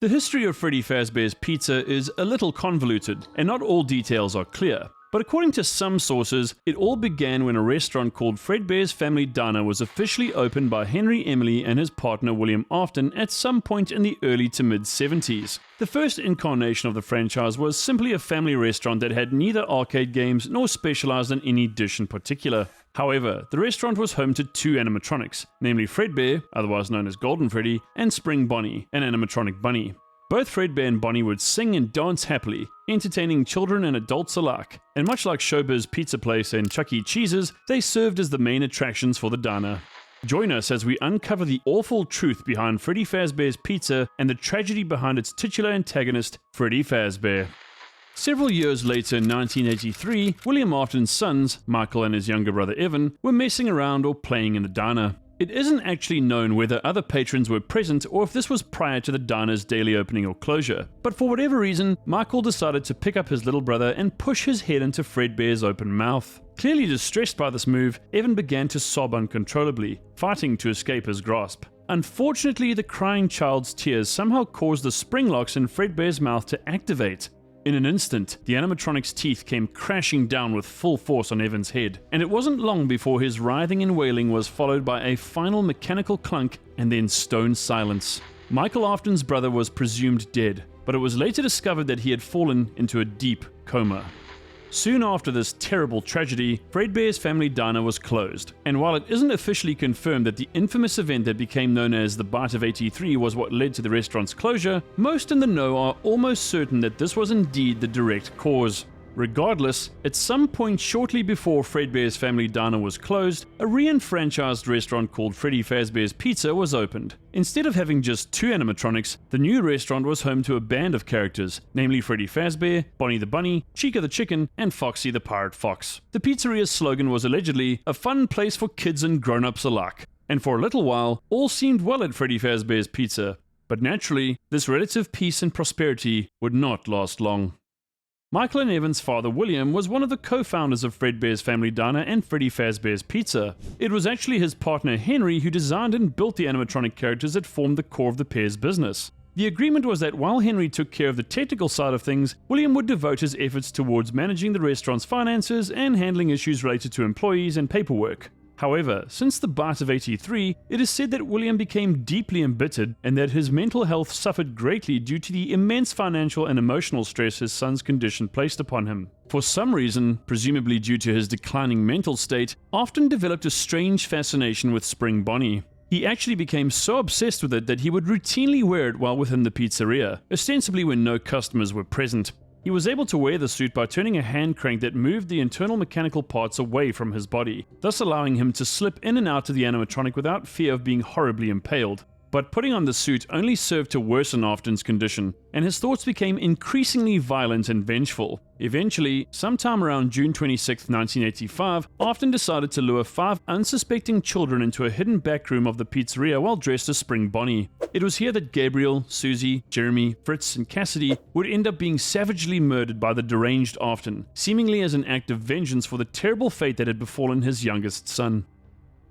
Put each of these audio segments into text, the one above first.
The history of Freddy Fazbear's Pizza is a little convoluted, and not all details are clear. But according to some sources, it all began when a restaurant called Fredbear's Family Diner was officially opened by Henry Emily and his partner William Afton at some point in the early to mid-70s. The first incarnation of the franchise was simply a family restaurant that had neither arcade games nor specialized in any dish in particular. However, the restaurant was home to two animatronics, namely Fredbear, otherwise known as Golden Freddy, and Spring Bonnie, an animatronic bunny. Both Fredbear and Bonnie would sing and dance happily, entertaining children and adults alike, and much like Showbiz Pizza Place and Chuck E. Cheese's, they served as the main attractions for the diner. Join us as we uncover the awful truth behind Freddy Fazbear's Pizza and the tragedy behind its titular antagonist, Freddy Fazbear. Several years later in 1983, William Afton's sons, Michael and his younger brother Evan, were messing around or playing in the diner. It isn't actually known whether other patrons were present or if this was prior to the diner's daily opening or closure, but for whatever reason, Michael decided to pick up his little brother and push his head into Fredbear's open mouth. Clearly distressed by this move, Evan began to sob uncontrollably, fighting to escape his grasp. Unfortunately, the crying child's tears somehow caused the spring locks in Fredbear's mouth to activate. In an instant, the animatronic's teeth came crashing down with full force on Evan's head, and it wasn't long before his writhing and wailing was followed by a final mechanical clunk and then stone silence. Michael Afton's brother was presumed dead, but it was later discovered that he had fallen into a deep coma. Soon after this terrible tragedy, Fredbear's Family Diner was closed, and while it isn't officially confirmed that the infamous event that became known as the Bite of 83 was what led to the restaurant's closure, most in the know are almost certain that this was indeed the direct cause. Regardless, at some point shortly before Fredbear's Family Diner was closed, a re-enfranchised restaurant called Freddy Fazbear's Pizza was opened. Instead of having just two animatronics, the new restaurant was home to a band of characters, namely Freddy Fazbear, Bonnie the Bunny, Chica the Chicken, and Foxy the Pirate Fox. The pizzeria's slogan was allegedly, "a fun place for kids and grown-ups alike." And for a little while, all seemed well at Freddy Fazbear's Pizza. But naturally, this relative peace and prosperity would not last long. Michael and Evan's father William was one of the co-founders of Fredbear's Family Diner and Freddy Fazbear's Pizza. It was actually his partner Henry who designed and built the animatronic characters that formed the core of the pair's business. The agreement was that while Henry took care of the technical side of things, William would devote his efforts towards managing the restaurant's finances and handling issues related to employees and paperwork. However, since the Bite of 83, it is said that William became deeply embittered and that his mental health suffered greatly due to the immense financial and emotional stress his son's condition placed upon him. For some reason, presumably due to his declining mental state, Afton developed a strange fascination with Spring Bonnie. He actually became so obsessed with it that he would routinely wear it while within the pizzeria, ostensibly when no customers were present. He was able to wear the suit by turning a hand crank that moved the internal mechanical parts away from his body, thus allowing him to slip in and out of the animatronic without fear of being horribly impaled. But putting on the suit only served to worsen Afton's condition, and his thoughts became increasingly violent and vengeful. Eventually, sometime around June 26, 1985, Afton decided to lure 5 unsuspecting children into a hidden back room of the pizzeria while dressed as Spring Bonnie. It was here that Gabriel, Susie, Jeremy, Fritz, and Cassidy would end up being savagely murdered by the deranged Afton, seemingly as an act of vengeance for the terrible fate that had befallen his youngest son.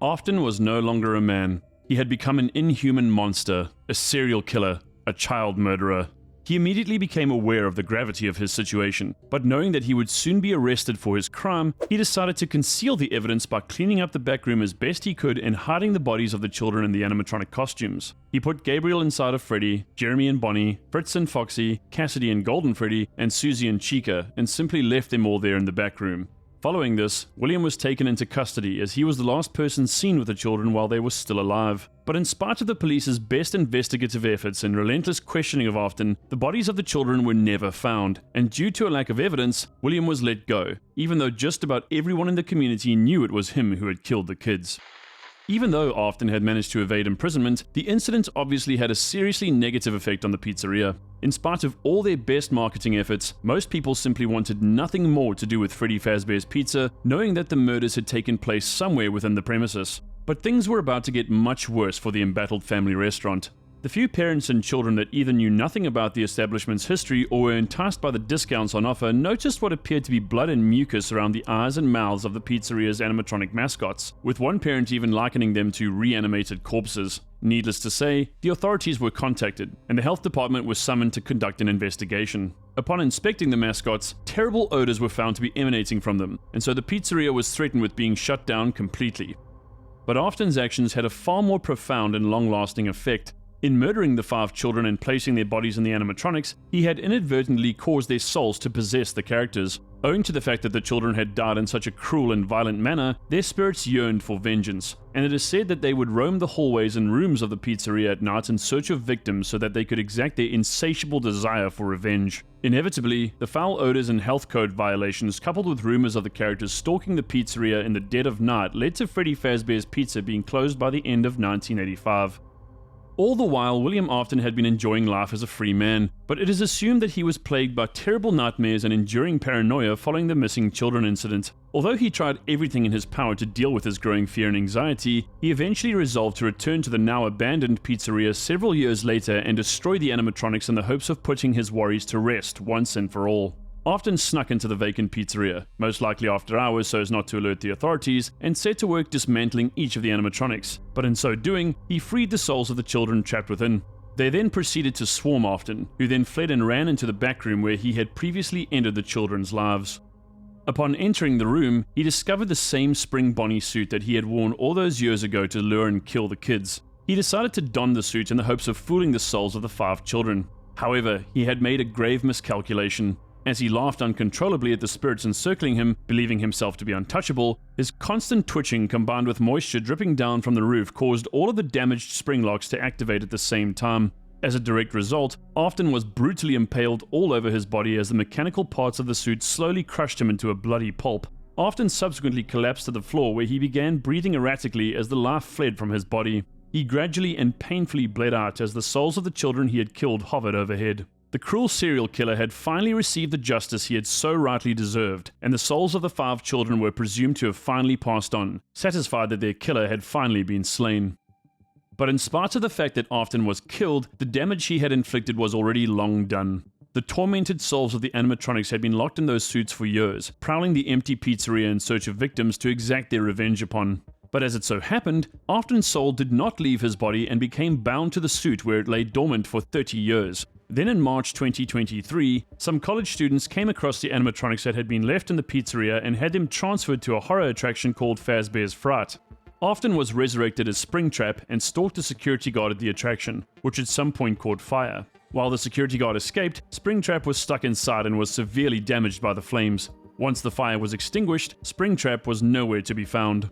Afton was no longer a man. He had become an inhuman monster, a serial killer, a child murderer. He immediately became aware of the gravity of his situation, but knowing that he would soon be arrested for his crime, he decided to conceal the evidence by cleaning up the back room as best he could and hiding the bodies of the children in the animatronic costumes. He put Gabriel inside of Freddy, Jeremy and Bonnie, Fritz and Foxy, Cassidy and Golden Freddy, and Susie and Chica, and simply left them all there in the back room. Following this, William was taken into custody as he was the last person seen with the children while they were still alive. But in spite of the police's best investigative efforts and relentless questioning of Afton, the bodies of the children were never found, and due to a lack of evidence, William was let go, even though just about everyone in the community knew it was him who had killed the kids. Even though Afton had managed to evade imprisonment, the incident obviously had a seriously negative effect on the pizzeria. In spite of all their best marketing efforts, most people simply wanted nothing more to do with Freddy Fazbear's Pizza, knowing that the murders had taken place somewhere within the premises. But things were about to get much worse for the embattled family restaurant. The few parents and children that either knew nothing about the establishment's history or were enticed by the discounts on offer noticed what appeared to be blood and mucus around the eyes and mouths of the pizzeria's animatronic mascots, with one parent even likening them to reanimated corpses. Needless to say, the authorities were contacted, and the health department was summoned to conduct an investigation. Upon inspecting the mascots, terrible odors were found to be emanating from them, and so the pizzeria was threatened with being shut down completely. But Afton's actions had a far more profound and long-lasting effect. In murdering the 5 children and placing their bodies in the animatronics, he had inadvertently caused their souls to possess the characters. Owing to the fact that the children had died in such a cruel and violent manner, their spirits yearned for vengeance, and it is said that they would roam the hallways and rooms of the pizzeria at night in search of victims so that they could exact their insatiable desire for revenge. Inevitably, the foul odors and health code violations, coupled with rumors of the characters stalking the pizzeria in the dead of night, led to Freddy Fazbear's Pizza being closed by the end of 1985. All the while, William Afton had been enjoying life as a free man, but it is assumed that he was plagued by terrible nightmares and enduring paranoia following the missing children incident. Although he tried everything in his power to deal with his growing fear and anxiety, he eventually resolved to return to the now abandoned pizzeria several years later and destroy the animatronics in the hopes of putting his worries to rest once and for all. Afton snuck into the vacant pizzeria, most likely after hours so as not to alert the authorities, and set to work dismantling each of the animatronics. But in so doing, he freed the souls of the children trapped within. They then proceeded to swarm Afton, who then fled and ran into the back room where he had previously ended the children's lives. Upon entering the room, he discovered the same spring Bonnie suit that he had worn all those years ago to lure and kill the kids. He decided to don the suit in the hopes of fooling the souls of the 5 children. However, he had made a grave miscalculation. As he laughed uncontrollably at the spirits encircling him, believing himself to be untouchable, his constant twitching combined with moisture dripping down from the roof caused all of the damaged spring locks to activate at the same time. As a direct result, Afton was brutally impaled all over his body as the mechanical parts of the suit slowly crushed him into a bloody pulp. Afton subsequently collapsed to the floor where he began breathing erratically as the life fled from his body. He gradually and painfully bled out as the souls of the children he had killed hovered overhead. The cruel serial killer had finally received the justice he had so rightly deserved, and the souls of the 5 children were presumed to have finally passed on, satisfied that their killer had finally been slain. But in spite of the fact that Afton was killed, the damage he had inflicted was already long done. The tormented souls of the animatronics had been locked in those suits for years, prowling the empty pizzeria in search of victims to exact their revenge upon. But as it so happened, Afton's soul did not leave his body and became bound to the suit where it lay dormant for 30 years. Then in March 2023, some college students came across the animatronics that had been left in the pizzeria and had them transferred to a horror attraction called Fazbear's Fright. Afton was resurrected as Springtrap and stalked a security guard at the attraction, which at some point caught fire. While the security guard escaped, Springtrap was stuck inside and was severely damaged by the flames. Once the fire was extinguished, Springtrap was nowhere to be found.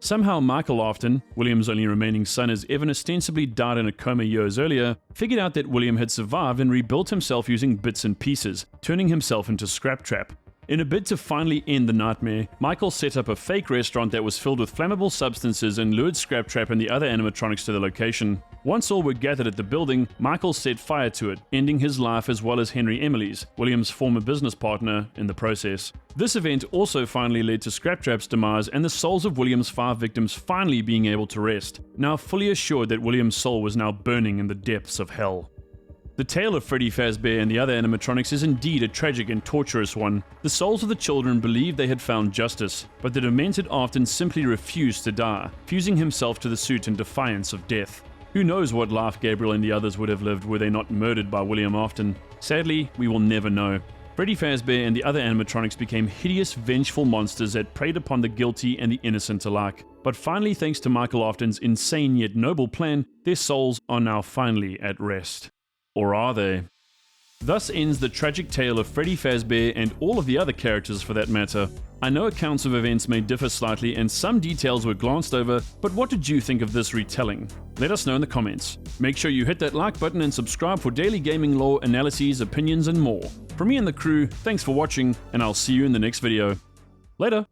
Somehow Michael Afton, William's only remaining son as Evan ostensibly died in a coma years earlier, figured out that William had survived and rebuilt himself using bits and pieces, turning himself into Scraptrap. In a bid to finally end the nightmare, Michael set up a fake restaurant that was filled with flammable substances and lured Scraptrap and the other animatronics to the location. Once all were gathered at the building, Michael set fire to it, ending his life as well as Henry Emily's, William's former business partner, in the process. This event also finally led to Scraptrap's demise and the souls of William's 5 victims finally being able to rest, now fully assured that William's soul was now burning in the depths of hell. The tale of Freddy Fazbear and the other animatronics is indeed a tragic and torturous one. The souls of the children believed they had found justice, but the demented Afton simply refused to die, fusing himself to the suit in defiance of death. Who knows what life Gabriel and the others would have lived were they not murdered by William Afton? Sadly, we will never know. Freddy Fazbear and the other animatronics became hideous, vengeful monsters that preyed upon the guilty and the innocent alike. But finally, thanks to Michael Afton's insane yet noble plan, their souls are now finally at rest. Or are they? Thus ends the tragic tale of Freddy Fazbear and all of the other characters for that matter. I know accounts of events may differ slightly and some details were glanced over, but what did you think of this retelling? Let us know in the comments. Make sure you hit that like button and subscribe for daily gaming lore, analyses, opinions and more. From me and the crew, thanks for watching, and I'll see you in the next video. Later!